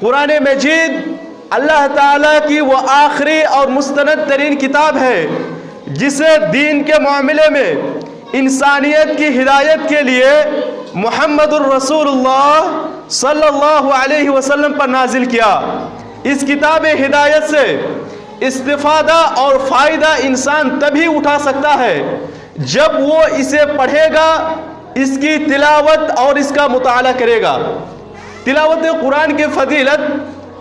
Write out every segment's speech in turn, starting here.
قرآن مجید اللہ تعالیٰ کی وہ آخری اور مستند ترین کتاب ہے جسے دین کے معاملے میں انسانیت کی ہدایت کے لیے محمد الرسول اللہ صلی اللہ علیہ وسلم پر نازل کیا۔ اس کتاب ہدایت سے استفادہ اور فائدہ انسان تبھی اٹھا سکتا ہے جب وہ اسے پڑھے گا، اس کی تلاوت اور اس کا مطالعہ کرے گا۔ تلاوت قرآن کی فضیلت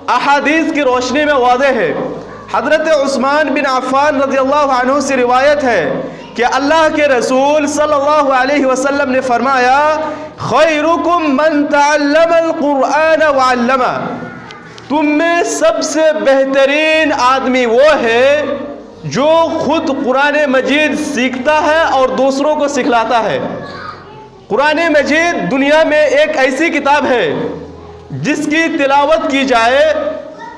احادیث کی روشنی میں واضح ہے۔ حضرت عثمان بن عفان رضی اللہ عنہ سے روایت ہے کہ اللہ کے رسول صلی اللہ علیہ وسلم نے فرمایا، خیرکم من تعلم القرآن وعلمہ، تم میں سب سے بہترین آدمی وہ ہے جو خود قرآن مجید سیکھتا ہے اور دوسروں کو سکھلاتا ہے۔ قرآن مجید دنیا میں ایک ایسی کتاب ہے جس کی تلاوت کی جائے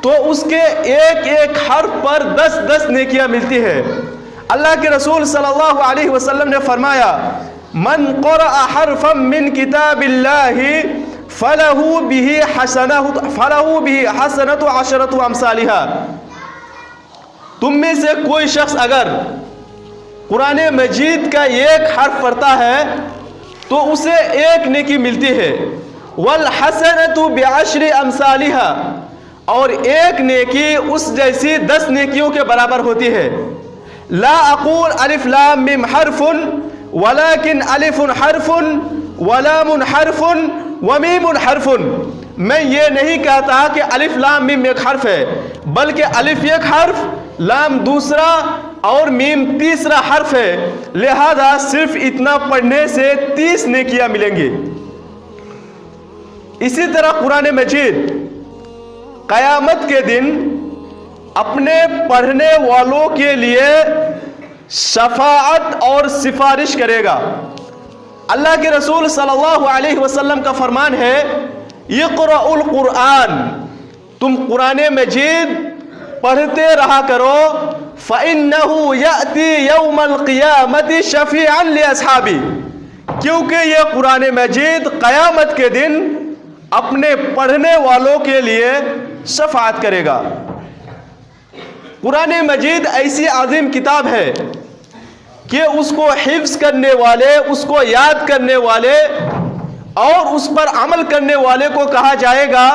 تو اس کے ایک ایک حرف پر 10 نیکیاں ملتی ہے۔ اللہ کے رسول صلی اللہ علیہ وسلم نے فرمایا، من قرأ حرفا من کتاب اللہ فلہ بہ حسنۃ عشرۃ امثالھا، تم میں سے کوئی شخص اگر قرآن مجید کا ایک حرف پڑھتا ہے تو اسے ایک نیکی ملتی ہے، والحسنۃ بعشر امثالھا، اور ایک نیکی اس جیسی 10 نیکیوں کے برابر ہوتی ہے۔ لا اقول الف لام میم حرف ولكن الف حرف ولام حرف ومیم حرف، میں یہ نہیں کہتا کہ الف لام میم ایک حرف ہے، بلکہ الف ایک حرف، لام دوسرا اور میم تیسرا حرف ہے، لہذا صرف اتنا پڑھنے سے 30 نیکیاں ملیں گی۔ اسی طرح قرآن مجید قیامت کے دن اپنے پڑھنے والوں کے لیے شفاعت اور سفارش کرے گا۔ اللہ کے رسول صلی اللہ علیہ وسلم کا فرمان ہے، اقرأوا القرآن، تم قرآن مجید پڑھتے رہا کرو، فإنه يأتي يوم القيامة شفيعا لأصحابه، کیونکہ یہ قرآن مجید قیامت کے دن اپنے پڑھنے والوں کے لیے شفاعت کرے گا۔ قرآن مجید ایسی عظیم کتاب ہے کہ اس کو حفظ کرنے والے، اس کو یاد کرنے والے اور اس پر عمل کرنے والے کو کہا جائے گا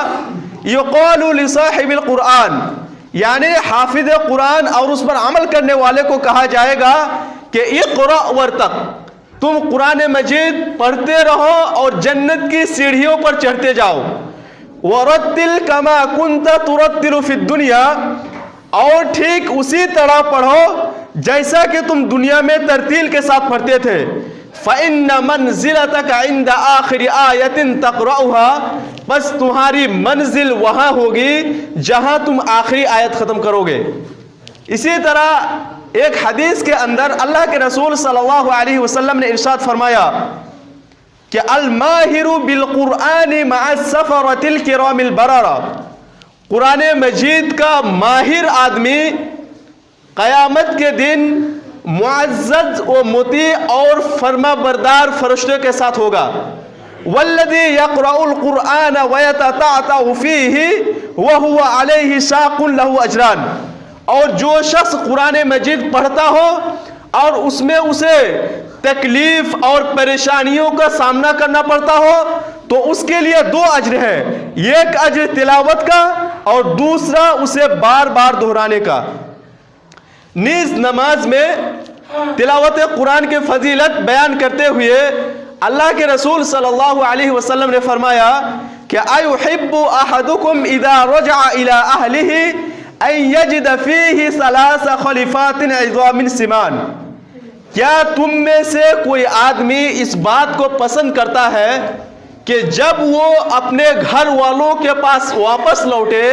یقال لصاحب القرآن، یعنی حافظ قرآن اور اس پر عمل کرنے والے کو کہا جائے گا کہ اقرأ ورتق، تم قرآن مجید پڑھتے رہو اور جنت کی سیڑھیوں پر چڑھتے جاؤ، ورتل کما کنت ترتل فی الدنیا، اور ٹھیک اسی طرح پڑھو جیسا کہ تم دنیا میں ترتیل کے ساتھ پڑھتے تھے، فإن منزلتک عند آخر آیت تقرأها، بس تمہاری منزل وہاں ہوگی جہاں تم آخری آیت ختم کرو گے۔ اسی طرح ایک حدیث کے اندر اللہ کے رسول صلی اللہ علیہ وسلم نے ارشاد فرمایا کہ الماہر بالقرآن مع السفرۃ الکرام البررہ، قرآن مجید کا ماہر آدمی قیامت کے دن معزز و مطیع اور فرما بردار فرشتوں کے ساتھ ہوگا۔ والذی یقرأ القرآن ویتتعتع فیہ وہو علیہ شاق لہ اجران، اور جو شخص قرآن مجید پڑھتا ہو اور اس میں اسے تکلیف اور پریشانیوں کا سامنا کرنا پڑتا ہو تو اس کے لیے 2 اجر ہیں، ایک اجر تلاوت کا اور دوسرا اسے بار بار دہرانے کا۔ نیز نماز میں تلاوت قرآن کی فضیلت بیان کرتے ہوئے اللہ کے رسول صلی اللہ علیہ وسلم نے فرمایا کہ ایحب احدکم اذا رجع الى اہلہ ان یجد فیہ 3 خلیفات عظام سمان، کیا تم میں سے کوئی آدمی اس بات کو پسند کرتا ہے کہ جب وہ اپنے گھر والوں کے پاس واپس لوٹے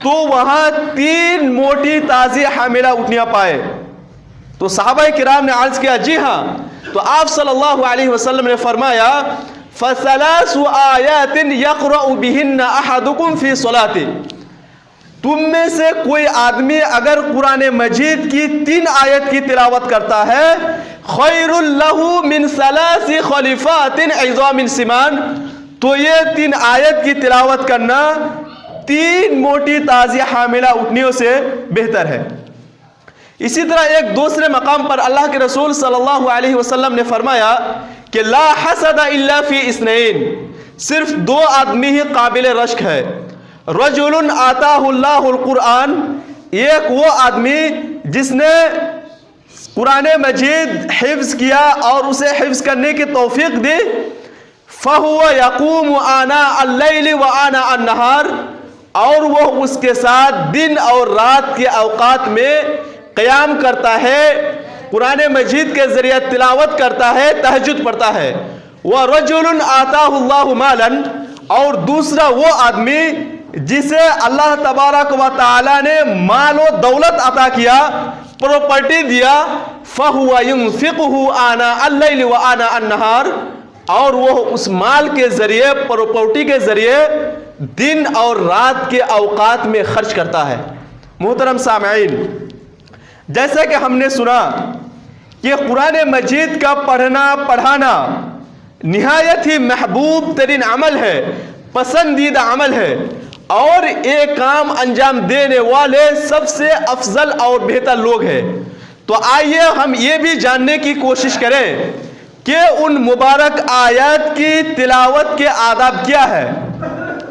تو وہاں 3 موٹی تازی حاملہ اٹھنیاں پائے؟ تو صحابہ کرام نے عرض کیا جی ہاں، تو آپ صلی اللہ علیہ وسلم نے فرمایا فَثَلَاثُ آیَاتٍ يَقْرَأُ بِهِنَّ أَحَدُكُمْ فِي صَلَاتِهِ، تم میں سے کوئی آدمی اگر قرآن مجید کی 3 آیت کی تلاوت کرتا ہے، خیر لہ من 3 خلیفات عظام سمان، تو یہ 3 آیت کی تلاوت کرنا 3 موٹی تعزیہ حاملہ اٹھنیوں سے بہتر ہے۔ اسی طرح ایک دوسرے مقام پر اللہ کے رسول صلی اللہ علیہ وسلم نے فرمایا کہ لا حسد الا فی اثنین، صرف 2 آدمی ہی قابل رشک ہے، رجل آتاہ اللہ القرآن، ایک وہ آدمی جس نے قرآن مجید حفظ کیا اور اسے حفظ کرنے کی توفیق دی، فَهُوَ يَقُومُ آنَاءَ اللَّيْلِ وَآنَاءَ النَّهَارِ، اور وہ اس کے ساتھ دن اور رات کے اوقات میں قیام کرتا ہے، قرآن مجید کے ذریعے تلاوت کرتا ہے، تہجد پڑھتا ہے۔ وَرَجُلٌ آتَاهُ اللَّهُ مَالًا، اور دوسرا وہ آدمی جسے اللہ تبارک و تعالی نے مال و دولت عطا کیا، پراپرٹی دیا، فَهُوَ يُنْفِقُهُ آنَاءَ اللَّيْلِ وَآنَاءَ النَّهَارِ، اور وہ اس مال کے ذریعے، پراپرٹی کے ذریعے دن اور رات کے اوقات میں خرچ کرتا ہے۔ محترم سامعین، جیسا کہ ہم نے سنا کہ قرآن مجید کا پڑھانا نہایت ہی محبوب ترین عمل ہے، پسندیدہ عمل ہے، اور ایک کام انجام دینے والے سب سے افضل اور بہتر لوگ ہیں۔ تو آئیے ہم یہ بھی جاننے کی کوشش کریں کہ ان مبارک آیات کی تلاوت کے آداب کیا ہے۔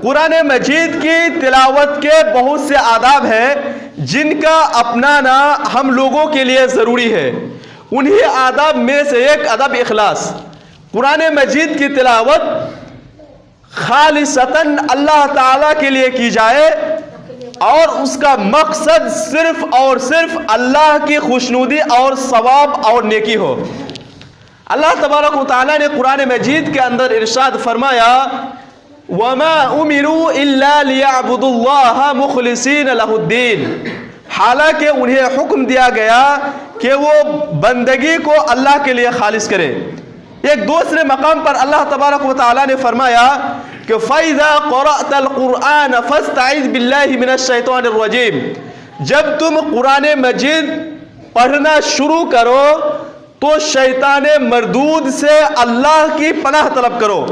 قرآن مجید کی تلاوت کے بہت سے آداب ہیں جن کا اپنانا ہم لوگوں کے لیے ضروری ہے۔ انہی آداب میں سے ایک ادب اخلاص۔ قرآن مجید کی تلاوت خالصتاً اللہ تعالیٰ کے لیے کی جائے اور اس کا مقصد صرف اور صرف اللہ کی خوشنودی اور ثواب اور نیکی ہو۔ اللہ تبارک و تعالیٰ نے قرآن مجید کے اندر ارشاد فرمایا وَمَا أُمِرُوا إِلَّا لِيَعْبُدُوا اللَّهَ مُخْلِصِينَ لَهُ الدِّينَ، حالانکہ انہیں حکم دیا گیا کہ وہ بندگی کو اللہ کے لیے خالص کرے۔ ایک دوسرے مقام پر اللہ تبارک و تعالیٰ نے فرمایا کہ فَإِذَا قَرَأْتَ الْقُرْآنَ فَاسْتَعِذْ بِاللَّهِ مِنَ الشَّيْطَانِ الرَّجِيمِ، جب تم قرآن مجید پڑھنا شروع کرو تو شیطان مردود سے اللہ کی پناہ طلب کرو،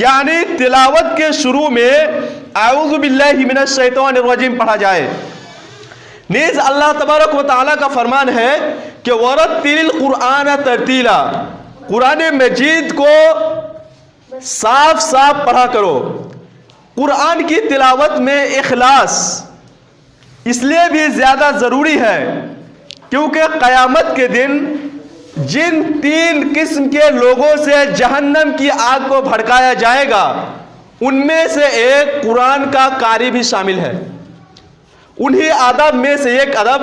یعنی تلاوت کے شروع میں اعوذ باللہ من الشیطان الرجیم پڑھا جائے۔ نیز اللہ تبارک و تعالیٰ کا فرمان ہے کہ وَرَتِّلِ الْقُرْآنَ تَرْتِيلًا، قرآن مجید کو صاف صاف پڑھا کرو۔ قرآن کی تلاوت میں اخلاص اس لیے بھی زیادہ ضروری ہے کیونکہ قیامت کے دن جن 3 قسم کے لوگوں سے جہنم کی آگ کو بھڑکایا جائے گا ان میں سے ایک قرآن کا قاری بھی شامل ہے۔ انہی آداب میں سے ایک ادب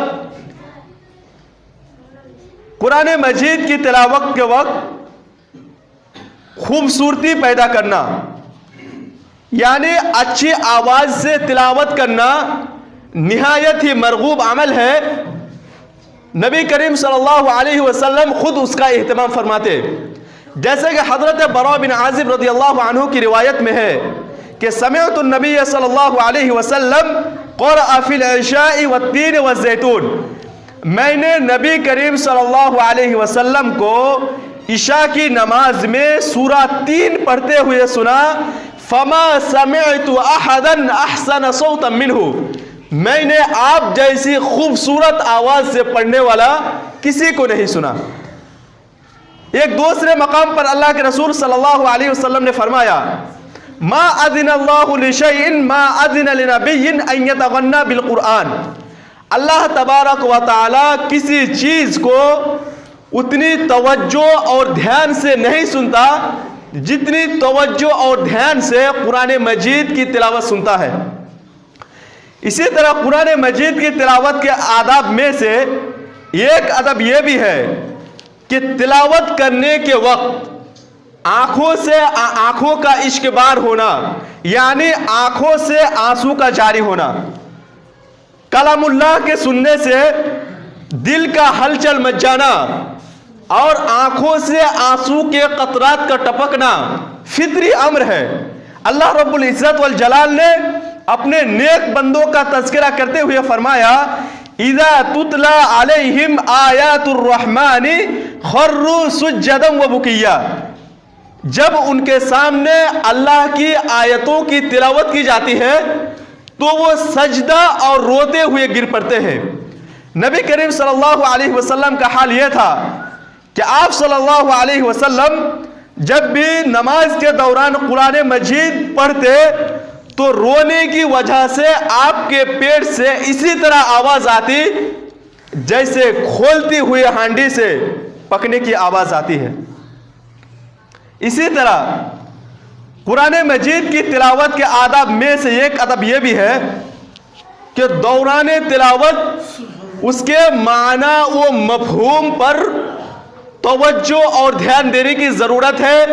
قرآن مجید کی تلاوت کے وقت خوبصورتی پیدا کرنا، یعنی اچھی آواز سے تلاوت کرنا نہایت ہی مرغوب عمل ہے۔ نبی کریم صلی اللہ علیہ وسلم خود اس کا اہتمام فرماتے، جیسے کہ حضرت براء بن عازب رضی اللہ عنہ کی روایت میں ہے کہ سمعت النبی صلی اللہ علیہ وسلم قرأ فی العشاء والتین والزیتون، میں نے نبی کریم صلی اللہ علیہ وسلم کو عشاء کی نماز میں سورہ 3 پڑھتے ہوئے سنا، فما سمعت احدا احسن صوتا منہ، میں نے آپ جیسی خوبصورت آواز سے پڑھنے والا کسی کو نہیں سنا۔ ایک دوسرے مقام پر اللہ کے رسول صلی اللہ علیہ وسلم نے فرمایا ما اذن اللہ لشیء ما اذن لنبی ان یتغنى بالقرآن، اللہ تبارک و تعالی کسی چیز کو اتنی توجہ اور دھیان سے نہیں سنتا جتنی توجہ اور دھیان سے قرآن مجید کی تلاوت سنتا ہے۔ اسی طرح قرآن مجید کی تلاوت کے آداب میں سے ایک ادب یہ بھی ہے کہ تلاوت کرنے کے وقت آنکھوں کا اشکبار ہونا، یعنی آنکھوں سے آنسو کا جاری ہونا۔ کلام اللہ کے سننے سے دل کا ہلچل مچ جانا اور آنکھوں سے آنسو کے قطرات کا ٹپکنا فطری امر ہے۔ اللہ رب العزت والجلال نے اپنے نیک بندوں کا تذکرہ کرتے ہوئے فرمایا اذا تتلى علیہم آیات الرحمن خروا سجدا وبکیا، جب ان کے سامنے اللہ کی آیتوں کی تلاوت کی جاتی ہے تو وہ سجدہ اور روتے ہوئے گر پڑتے ہیں۔ نبی کریم صلی اللہ علیہ وسلم کا حال یہ تھا کہ آپ صلی اللہ علیہ وسلم جب بھی نماز کے دوران قرآن مجید پڑھتے تو رونے کی وجہ سے آپ کے پیٹ سے اسی طرح آواز آتی جیسے کھولتی ہوئی ہانڈی سے پکنے کی آواز آتی ہے۔ اسی طرح قرآن مجید کی تلاوت کے آداب میں سے ایک ادب یہ بھی ہے کہ دوران تلاوت اس کے معنی و مفہوم پر توجہ اور دھیان دینے کی ضرورت ہے،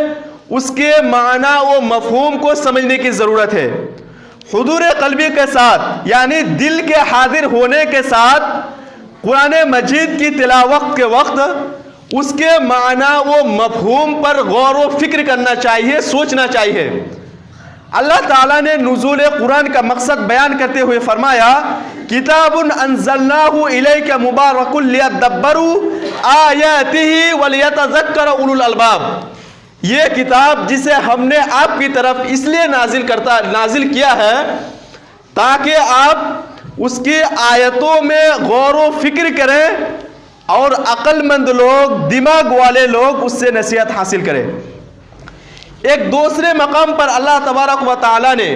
اس کے معنی و مفہوم کو سمجھنے کی ضرورت ہے۔ حضور قلبی کے ساتھ یعنی دل کے حاضر ہونے کے ساتھ قرآن مجید کی تلاوت کے وقت اس کے معنی و مفہوم پر غور و فکر کرنا چاہیے، سوچنا چاہیے۔ اللہ تعالیٰ نے نزول قرآن کا مقصد بیان کرتے ہوئے فرمایا کتاب انزلناہ الیک مبارک لیدبروا آیاتہ ولیتذکر اولو الالباب، یہ کتاب جسے ہم نے آپ کی طرف اس لیے نازل کیا ہے تاکہ آپ اس کی آیتوں میں غور و فکر کریں اور عقل مند لوگ، دماغ والے لوگ اس سے نصیحت حاصل کریں۔ ایک دوسرے مقام پر اللہ تبارک و تعالی نے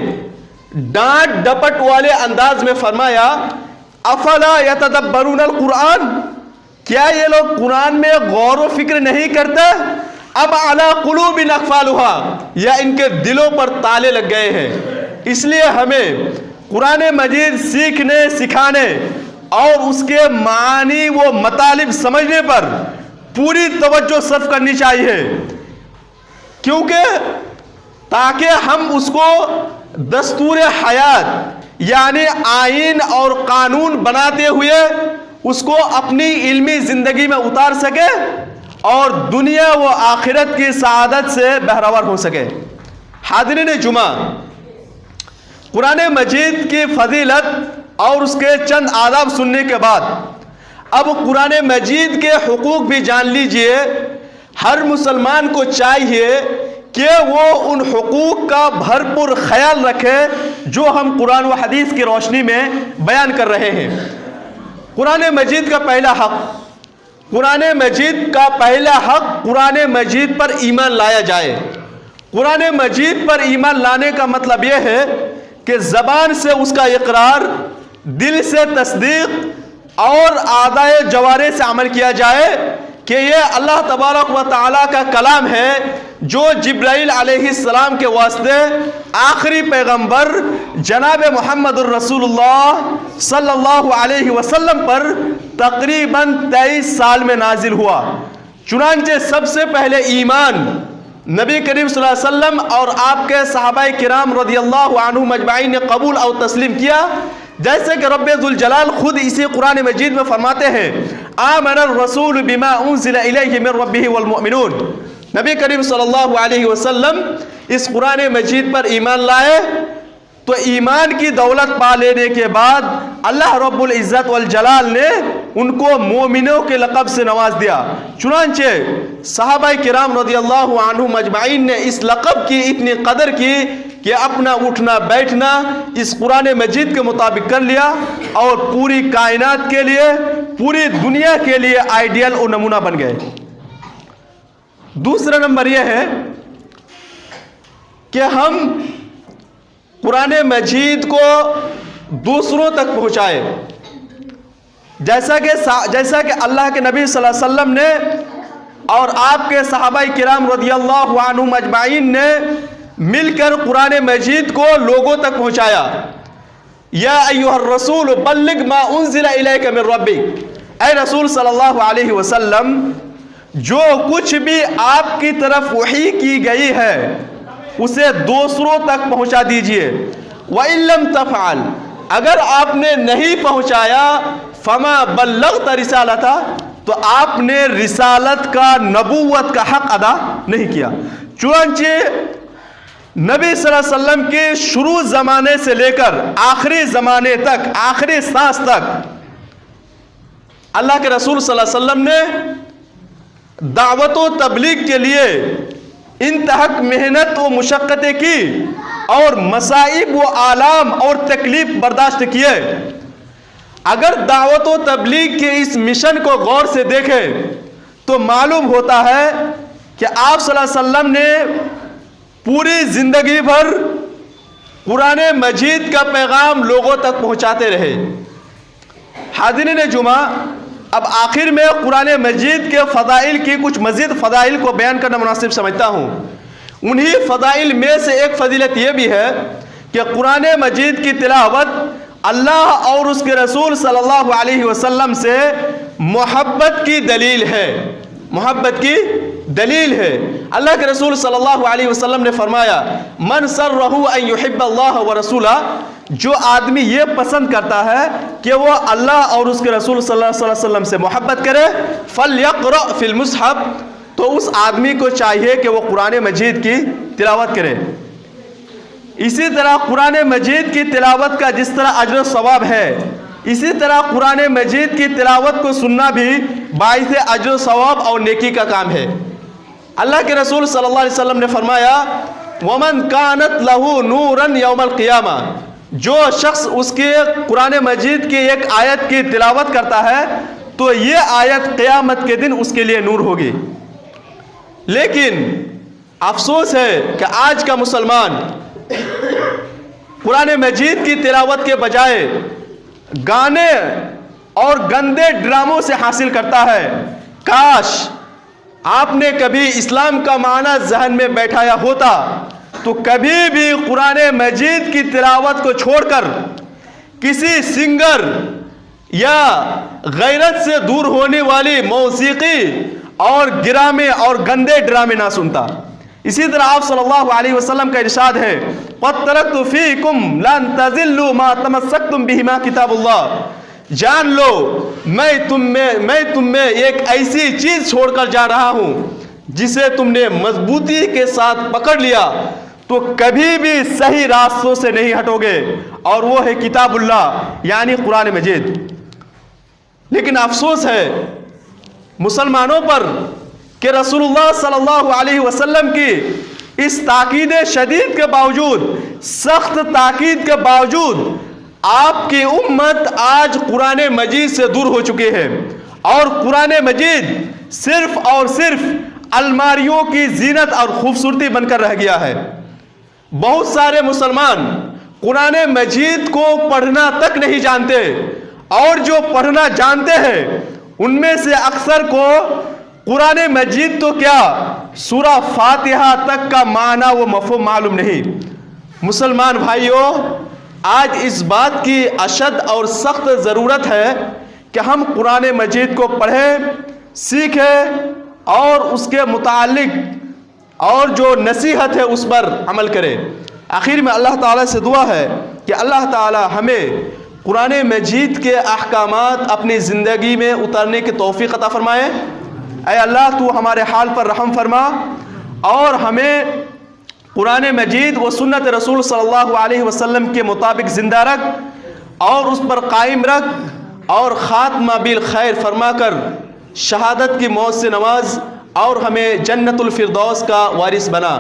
ڈانٹ ڈپٹ والے انداز میں فرمایا افلا یتدبرون القرآن، کیا یہ لوگ قرآن میں غور و فکر نہیں کرتے؟ اب علی قلوب اقفالها، یا ان کے دلوں پر تالے لگ گئے ہیں۔ اس لیے ہمیں قرآن مجید سیکھنے، سکھانے اور اس کے معانی و مطالب سمجھنے پر پوری توجہ صرف کرنی چاہیے، کیونکہ تاکہ ہم اس کو دستور حیات یعنی آئین اور قانون بناتے ہوئے اس کو اپنی علمی زندگی میں اتار سکے اور دنیا و آخرت کی سعادت سے بہرور ہو سکے۔ حاضرین جمعہ، قرآن مجید کی فضیلت اور اس کے چند آداب سننے کے بعد اب قرآن مجید کے حقوق بھی جان لیجئے۔ ہر مسلمان کو چاہیے کہ وہ ان حقوق کا بھرپور خیال رکھے جو ہم قرآن و حدیث کی روشنی میں بیان کر رہے ہیں۔ قرآن مجید کا پہلا حق، قرآن مجید پر ایمان لایا جائے۔ قرآن مجید پر ایمان لانے کا مطلب یہ ہے کہ زبان سے اس کا اقرار، دل سے تصدیق اور اعضائے جوارح سے عمل کیا جائے کہ یہ اللہ تبارک و تعالیٰ کا کلام ہے جو جبرائیل علیہ السلام کے واسطے آخری پیغمبر جناب محمد الرسول اللہ صلی اللہ علیہ وسلم پر تقریباً 23 سال میں نازل ہوا۔ چنانچہ سب سے پہلے ایمان نبی کریم صلی اللہ علیہ وسلم اور آپ کے صحابہ کرام رضی اللہ عنہم اجمعین نے قبول اور تسلیم کیا، جیسے کہ رب ذوالجلال خود اسی قرآن مجید میں فرماتے ہیں آمن الرسول بما انزل الیہ من ربہ والمؤمنون۔ نبی کریم صلی اللہ علیہ وسلم اس قرآن مجید پر ایمان لائے تو ایمان کی دولت پا لینے کے بعد اللہ رب العزت والجلال نے ان کو مومنوں کے لقب سے نواز دیا۔ چنانچہ صحابہ کرام رضی اللہ عنہم اجمعین نے اس لقب کی اتنی قدر کی کہ اپنا اٹھنا بیٹھنا اس قرآن مجید کے مطابق کر لیا اور پوری کائنات کے لیے، پوری دنیا کے لیے آئیڈیل اور نمونہ بن گئے۔ دوسرا نمبر یہ ہے کہ ہم قرآن مجید کو دوسروں تک پہنچائے، جیسا کہ اللہ کے نبی صلی اللہ علیہ وسلم نے اور آپ کے صحابہ کرام رضی اللہ عنہم اجمعین نے مل کر قرآن مجید کو لوگوں تک پہنچایا۔ یا ایھا الرسول بلغ ما انزل الیک من ربک، اے رسول صلی اللہ علیہ وسلم جو کچھ بھی آپ کی طرف وحی کی گئی ہے اسے دوسروں تک پہنچا دیجئے۔ وَإِن لَّمْ تَفْعَلْ، اگر آپ نے نہیں پہنچایا فَمَا بَلَّغْتَ رِسَالَتَهُ، تو آپ نے رسالت کا، نبوت کا حق ادا نہیں کیا۔ چنانچہ نبی صلی اللہ علیہ وسلم کے شروع زمانے سے لے کر آخری زمانے تک، آخری سانس تک اللہ کے رسول صلی اللہ علیہ وسلم نے دعوت و تبلیغ کے لیے انتہائی محنت و مشقتیں کی اور مصائب و آلام اور تکلیف برداشت کیے. اگر دعوت و تبلیغ کے اس مشن کو غور سے دیکھیں تو معلوم ہوتا ہے کہ آپ صلی اللہ علیہ وسلم نے پوری زندگی بھر قرآن مجید کا پیغام لوگوں تک پہنچاتے رہے. حاضرین جمعہ، اب آخر میں قرآن مجید کے فضائل کی کچھ مزید فضائل کو بیان کرنا مناسب سمجھتا ہوں. انہی فضائل میں سے ایک فضیلت یہ بھی ہے کہ قرآن مجید کی تلاوت اللہ اور اس کے رسول صلی اللہ علیہ وسلم سے محبت کی دلیل ہے. محبت کی دلیل ہے. اللہ کے رسول صلی اللہ علیہ وسلم نے فرمایا من سرہ ان یحب اللہ ورسولہ، جو آدمی یہ پسند کرتا ہے کہ وہ اللہ اور اس کے رسول صلی اللہ علیہ وسلم سے محبت کرے، فلیقرأ فی المصحف، تو اس آدمی کو چاہیے کہ وہ قرآن مجید کی تلاوت کرے. اسی طرح قرآن مجید کی تلاوت کا جس طرح اجر و ثواب ہے، اسی طرح قرآن مجید کی تلاوت کو سننا بھی باعث اجر و ثواب اور نیکی کا کام ہے. اللہ کے رسول صلی اللہ علیہ وسلم نے فرمایا وَمَنْ كَانَتْ لَهُ نُورًا يَوْمَ الْقِيَامَةِ، جو شخص اس کے قرآن مجید کی ایک آیت کی تلاوت کرتا ہے تو یہ آیت قیامت کے دن اس کے لیے نور ہوگی. لیکن افسوس ہے کہ آج کا مسلمان قرآن مجید کی تلاوت کے بجائے گانے اور گندے ڈراموں سے حاصل کرتا ہے. کاش آپ نے کبھی اسلام کا معنی ذہن میں بیٹھایا ہوتا تو کبھی بھی قرآن مجید کی تلاوت کو چھوڑ کر کسی سنگر یا غیرت سے دور ہونے والی موسیقی اور گرامے اور گندے ڈرامے نہ سنتا. اسی طرح آپ صلی اللہ علیہ وسلم کا ارشاد ہے قَدْ تَرَكْتُ فِيكُمْ لَن تَضِلُّوا مَا تَمَسَّكْتُمْ بِهِ مَا کتاب اللہ، جان لو میں تم میں ایک ایسی چیز چھوڑ کر جا رہا ہوں جسے تم نے مضبوطی کے ساتھ پکڑ لیا تو کبھی بھی صحیح راستوں سے نہیں ہٹو گے، اور وہ ہے کتاب اللہ یعنی قرآن مجید. لیکن افسوس ہے مسلمانوں پر کہ رسول اللہ صلی اللہ علیہ وسلم کی اس تاکید شدید کے باوجود، سخت تاکید کے باوجود، آپ کی امت آج قرآن مجید سے دور ہو چکی ہے، اور قرآن مجید صرف اور صرف الماریوں کی زینت اور خوبصورتی بن کر رہ گیا ہے. بہت سارے مسلمان قرآن مجید کو پڑھنا تک نہیں جانتے، اور جو پڑھنا جانتے ہیں ان میں سے اکثر کو قرآن مجید تو کیا سورہ فاتحہ تک کا معنی و مفہوم معلوم نہیں. مسلمان بھائیوں، آج اس بات کی اشد اور سخت ضرورت ہے کہ ہم قرآن مجید کو پڑھیں، سیکھیں اور اس کے متعلق اور جو نصیحت ہے اس پر عمل کریں. آخر میں اللہ تعالیٰ سے دعا ہے کہ اللہ تعالیٰ ہمیں قرآن مجید کے احکامات اپنی زندگی میں اتارنے کی توفیق عطا فرمائے. اے اللہ تو ہمارے حال پر رحم فرما اور ہمیں قرآن مجید و سنت رسول صلی اللہ علیہ وسلم کے مطابق زندہ رکھ اور اس پر قائم رکھ، اور خاتمہ بالخیر فرما کر شہادت کی موت سے نواز، اور ہمیں جنت الفردوس کا وارث بنا.